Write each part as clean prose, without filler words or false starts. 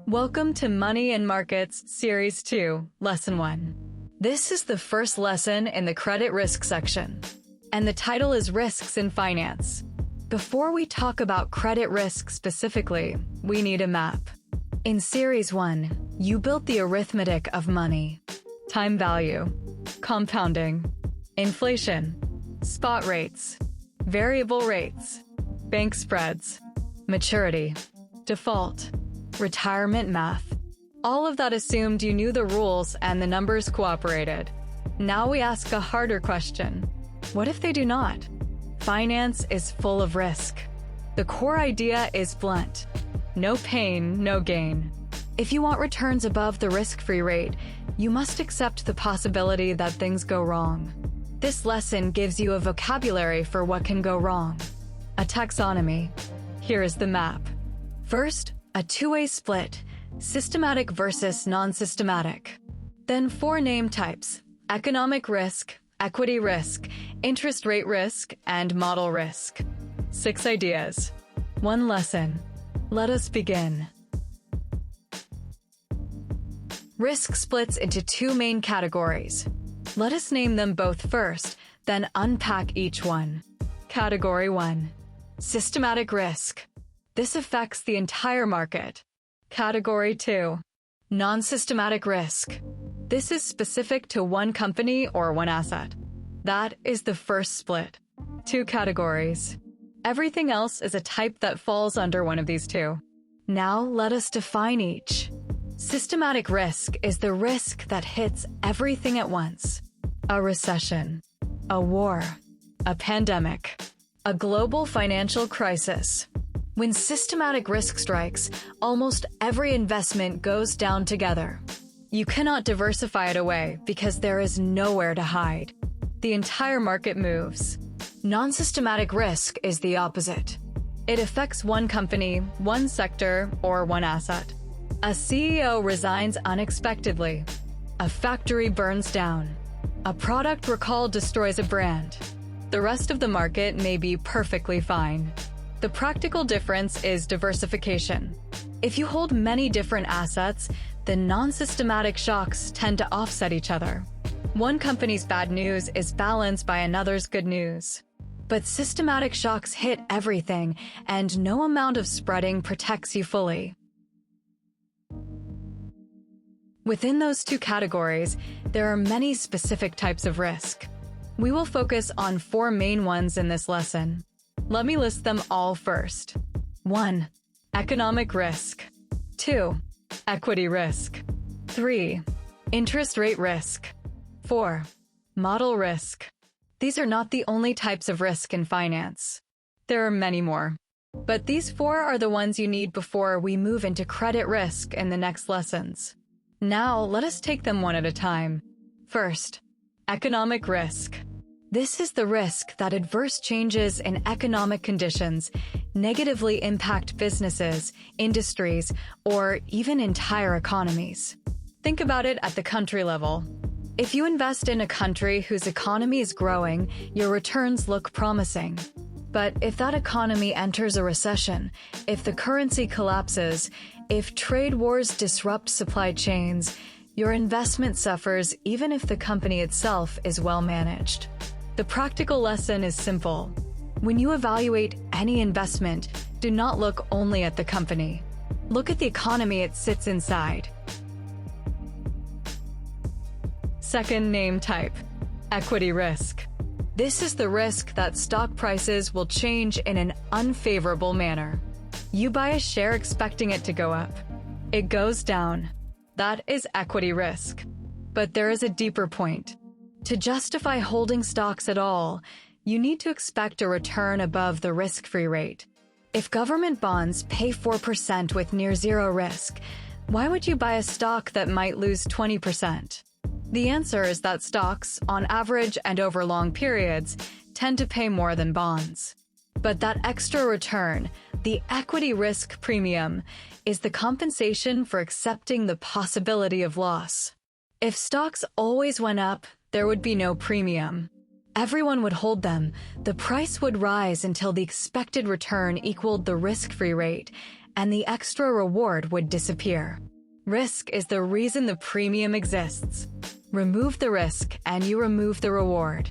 Welcome to Money and Markets Series 2, Lesson 1. This is the first lesson in the credit risk section, and the title is Risks in Finance. Before we talk about credit risk specifically, we need a map. In Series 1, you built the arithmetic of money, time value, compounding, inflation, spot rates, variable rates, bank spreads, maturity, default, retirement math. All of that assumed you knew the rules and the numbers cooperated. Now we ask a harder question. What if they do not? Finance is full of risk. The core idea is blunt. No pain, no gain. If you want returns above the risk-free rate, you must accept the possibility that things go wrong. This lesson gives you a vocabulary for what can go wrong. A taxonomy. Here is the map. First, a two-way split, systematic versus non-systematic. Then 4 name types: economic risk, equity risk, interest rate risk, and model risk. 6 ideas. 1 lesson. Let us begin. Risk splits into 2 main categories. Let us name them both first, then unpack each one. Category 1. Systematic risk. This affects the entire market. Category 2. Non-systematic risk. This is specific to one company or one asset. That is the first split. 2 categories. Everything else is a type that falls under one of these 2. Now let us define each. Systematic risk is the risk that hits everything at once. A recession, a war, a pandemic, a global financial crisis. When systematic risk strikes, almost every investment goes down together. You cannot diversify it away because there is nowhere to hide. The entire market moves. Non-systematic risk is the opposite. It affects one company, one sector, or one asset. A CEO resigns unexpectedly. A factory burns down. A product recall destroys a brand. The rest of the market may be perfectly fine. The practical difference is diversification. If you hold many different assets, the non-systematic shocks tend to offset each other. One company's bad news is balanced by another's good news. But systematic shocks hit everything, and no amount of spreading protects you fully. Within those 2 categories, there are many specific types of risk. We will focus on 4 main ones in this lesson. Let me list them all first. 1. Economic risk. 2. Equity risk. 3. Interest rate risk. 4. Model risk. These are not the only types of risk in finance. There are many more. But these 4 are the ones you need before we move into credit risk in the next lessons. Now, let us take them one at a time. First, economic risk. This is the risk that adverse changes in economic conditions negatively impact businesses, industries, or even entire economies. Think about it at the country level. If you invest in a country whose economy is growing, your returns look promising. But if that economy enters a recession, if the currency collapses, if trade wars disrupt supply chains, your investment suffers even if the company itself is well managed. The practical lesson is simple. When you evaluate any investment, do not look only at the company. Look at the economy it sits inside. Second name type, equity risk. This is the risk that stock prices will change in an unfavorable manner. You buy a share expecting it to go up. It goes down. That is equity risk. But there is a deeper point. To justify holding stocks at all, you need to expect a return above the risk-free rate. If government bonds pay 4% with near zero risk, why would you buy a stock that might lose 20%? The answer is that stocks, on average and over long periods, tend to pay more than bonds. But that extra return, the equity risk premium, is the compensation for accepting the possibility of loss. If stocks always went up, there would be no premium. Everyone would hold them. The price would rise until the expected return equaled the risk-free rate, and the extra reward would disappear. Risk is the reason the premium exists. Remove the risk and you remove the reward.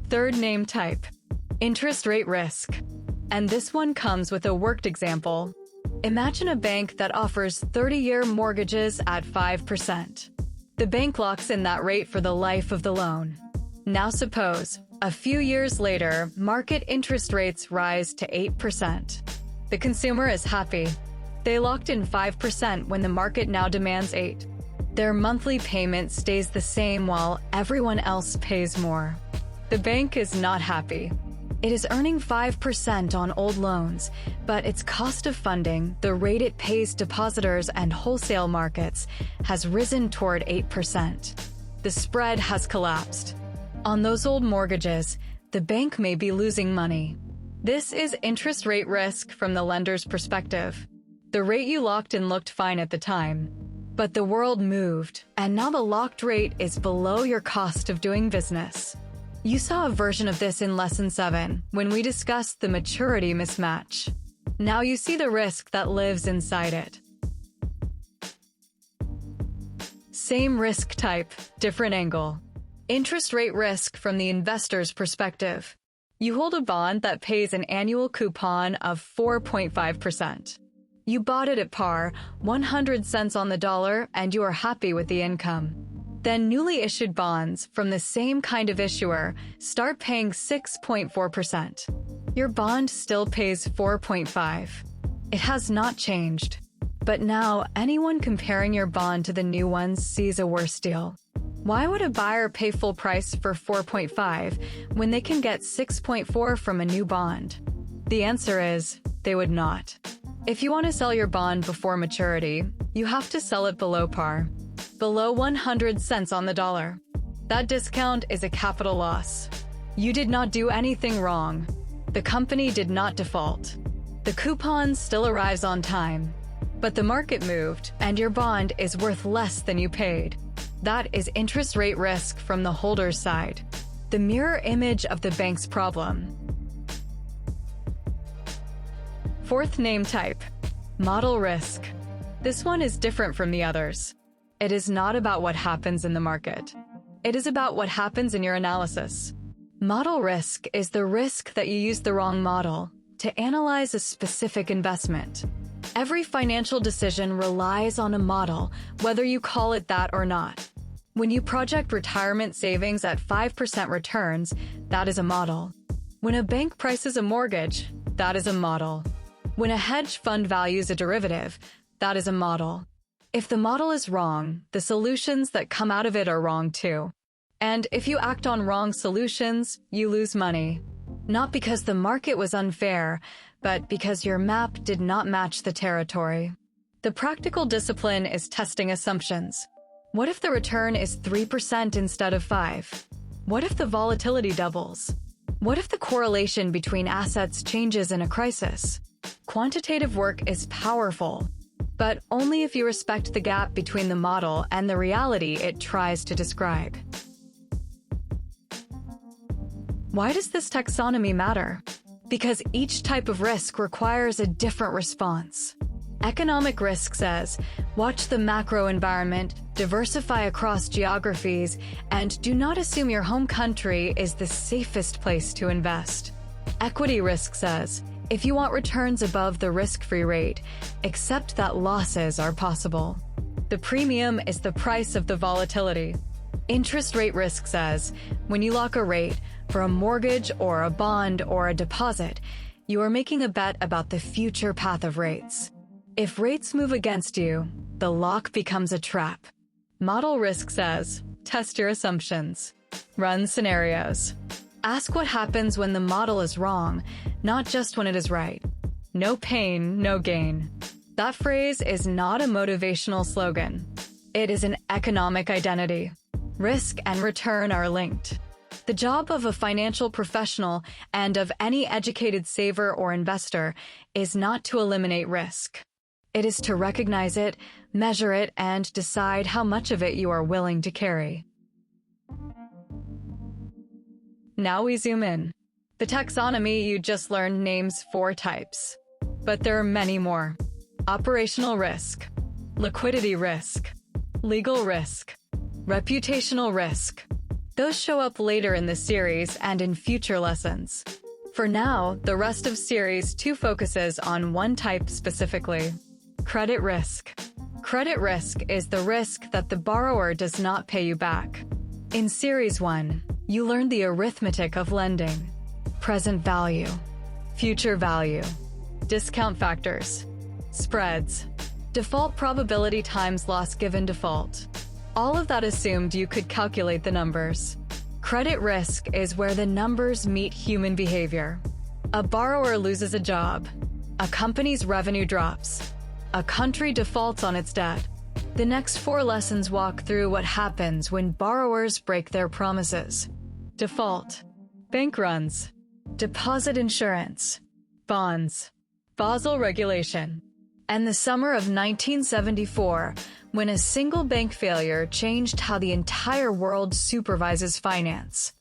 Third name type, interest rate risk. And this one comes with a worked example. Imagine a bank that offers 30-year mortgages at 5%. The bank locks in that rate for the life of the loan. Now suppose, a few years later, market interest rates rise to 8%. The consumer is happy. They locked in 5% when the market now demands 8%. Their monthly payment stays the same while everyone else pays more. The bank is not happy. It is earning 5% on old loans, but its cost of funding, the rate it pays depositors and wholesale markets, has risen toward 8%. The spread has collapsed. On those old mortgages, the bank may be losing money. This is interest rate risk from the lender's perspective. The rate you locked in looked fine at the time, but the world moved, and now the locked rate is below your cost of doing business. You saw a version of this in Lesson 7 when we discussed the maturity mismatch. Now you see the risk that lives inside it. Same risk type, different angle. Interest rate risk from the investor's perspective. You hold a bond that pays an annual coupon of 4.5%. You bought it at par, 100 cents on the dollar, and you are happy with the income. Then newly issued bonds from the same kind of issuer start paying 6.4%. Your bond still pays 4.5%. It has not changed. But now anyone comparing your bond to the new ones sees a worse deal. Why would a buyer pay full price for 4.5 when they can get 6.4 from a new bond? The answer is, they would not. If you want to sell your bond before maturity, you have to sell it below par. Below 100 cents on the dollar. That discount is a capital loss. You did not do anything wrong. The company did not default. The coupon still arrives on time. But the market moved, and your bond is worth less than you paid. That is interest rate risk from the holder's side. The mirror image of the bank's problem. Fourth name type, model risk. This one is different from the others. It is not about what happens in the market. It is about what happens in your analysis. Model risk is the risk that you use the wrong model to analyze a specific investment. Every financial decision relies on a model, whether you call it that or not. When you project retirement savings at 5% returns, that is a model. When a bank prices a mortgage, that is a model. When a hedge fund values a derivative, that is a model. If the model is wrong, the solutions that come out of it are wrong too. And if you act on wrong solutions, you lose money. Not because the market was unfair, but because your map did not match the territory. The practical discipline is testing assumptions. What if the return is 3% instead of 5%? What if the volatility doubles? What if the correlation between assets changes in a crisis? Quantitative work is powerful, but only if you respect the gap between the model and the reality it tries to describe. Why does this taxonomy matter? Because each type of risk requires a different response. Economic risk says, watch the macro environment, diversify across geographies, and do not assume your home country is the safest place to invest. Equity risk says, if you want returns above the risk-free rate, accept that losses are possible. The premium is the price of the volatility. Interest rate risk says, when you lock a rate for a mortgage or a bond or a deposit, you are making a bet about the future path of rates. If rates move against you, the lock becomes a trap. Model risk says, test your assumptions. Run scenarios. Ask what happens when the model is wrong, not just when it is right. No pain, no gain. That phrase is not a motivational slogan. It is an economic identity. Risk and return are linked. The job of a financial professional and of any educated saver or investor is not to eliminate risk. It is to recognize it, measure it, and decide how much of it you are willing to carry. Now we zoom in. The taxonomy you just learned names 4 types. But there are many more. Operational risk, liquidity risk, legal risk, reputational risk. Those show up later in the series and in future lessons. For now, the rest of Series 2 focuses on one type specifically: credit risk. Credit risk is the risk that the borrower does not pay you back. In Series 1, you learn the arithmetic of lending: present value, future value, discount factors, spreads, default probability times loss given default. All of that assumed you could calculate the numbers. Credit risk is where the numbers meet human behavior. A borrower loses a job. A company's revenue drops. A country defaults on its debt. The next 4 lessons walk through what happens when borrowers break their promises: default, bank runs, deposit insurance, bonds, Basel regulation, and the summer of 1974, when a single bank failure changed how the entire world supervises finance.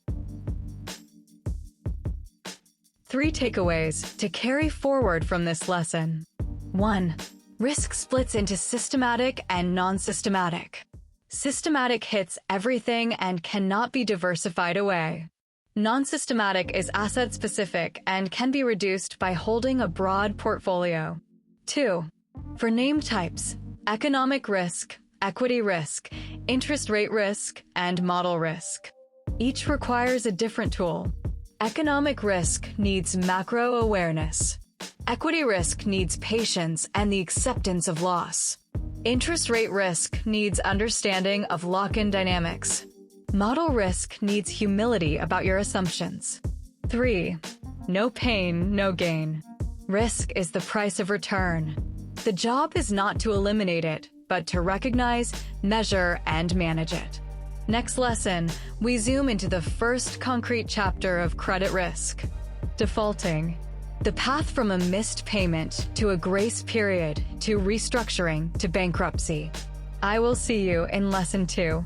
3 takeaways to carry forward from this lesson. 1. Risk splits into systematic and non-systematic. Systematic hits everything and cannot be diversified away. Non-systematic is asset-specific and can be reduced by holding a broad portfolio. 2. For name types: economic risk, equity risk, interest rate risk, and model risk. Each requires a different tool. Economic risk needs macro awareness. Equity risk needs patience and the acceptance of loss. Interest rate risk needs understanding of lock-in dynamics. Model risk needs humility about your assumptions. 3. No pain, no gain. Risk is the price of return. The job is not to eliminate it, but to recognize, measure, and manage it. Next lesson, we zoom into the first concrete chapter of credit risk: defaulting. The path from a missed payment to a grace period to restructuring to bankruptcy. I will see you in Lesson 2.